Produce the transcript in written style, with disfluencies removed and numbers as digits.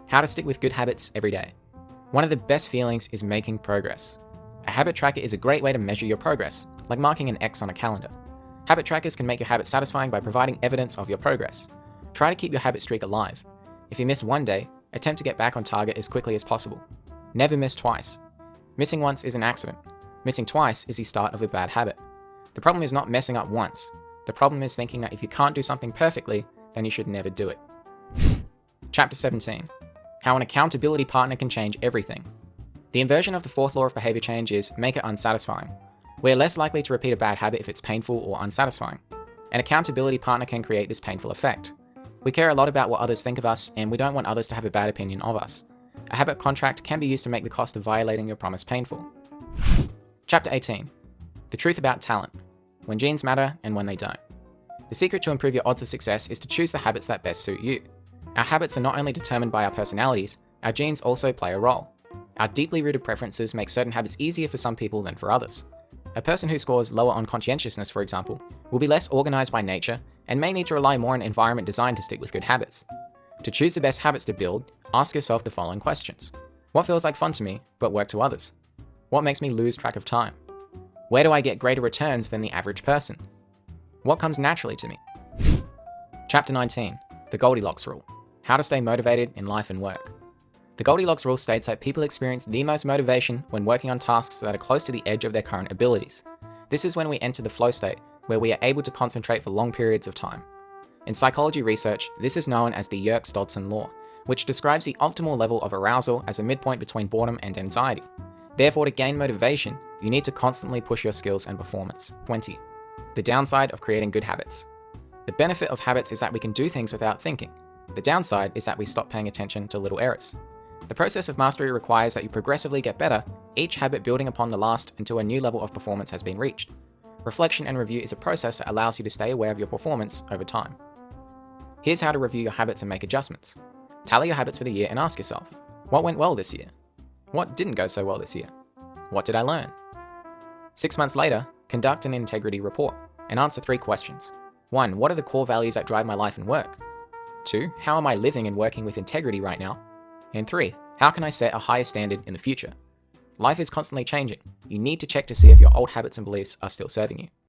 How to stick with good habits every day. One of the best feelings is making progress. A habit tracker is a great way to measure your progress, like marking an X on a calendar. Habit trackers can make your habit satisfying by providing evidence of your progress. Try to keep your habit streak alive. If you miss one day, attempt to get back on target as quickly as possible. Never miss twice. Missing once is an accident. Missing twice is the start of a bad habit. The problem is not messing up once. The problem is thinking that if you can't do something perfectly, then you should never do it. Chapter 17. How an accountability partner can change everything. The inversion of the fourth law of behavior change is make it unsatisfying. We're less likely to repeat a bad habit if it's painful or unsatisfying. An accountability partner can create this painful effect. We care a lot about what others think of us, and we don't want others to have a bad opinion of us. A habit contract can be used to make the cost of violating your promise painful. Chapter 18. The truth about talent. When genes matter and when they don't. The secret to improve your odds of success is to choose the habits that best suit you. Our habits are not only determined by our personalities, our genes also play a role. Our deeply rooted preferences make certain habits easier for some people than for others. A person who scores lower on conscientiousness, for example, will be less organized by nature and may need to rely more on environment design to stick with good habits. To choose the best habits to build, ask yourself the following questions. What feels like fun to me, but work to others? What makes me lose track of time? Where do I get greater returns than the average person? What comes naturally to me? Chapter 19. The Goldilocks Rule. How to stay motivated in life and work. The Goldilocks Rule states that people experience the most motivation when working on tasks that are close to the edge of their current abilities. This is when we enter the flow state, where we are able to concentrate for long periods of time. In psychology research, this is known as the Yerkes-Dodson law, which describes the optimal level of arousal as a midpoint between boredom and anxiety. Therefore, to gain motivation, you need to constantly push your skills and performance. 20. The downside of creating good habits. The benefit of habits is that we can do things without thinking. The downside is that we stop paying attention to little errors. The process of mastery requires that you progressively get better, each habit building upon the last until a new level of performance has been reached. Reflection and review is a process that allows you to stay aware of your performance over time. Here's how to review your habits and make adjustments. Tally your habits for the year and ask yourself, what went well this year? What didn't go so well this year? What did I learn? 6 months later, conduct an integrity report and answer 3 questions. 1. What are the core values that drive my life and work? 2. How am I living and working with integrity right now? And 3. How can I set a higher standard in the future? Life is constantly changing. You need to check to see if your old habits and beliefs are still serving you.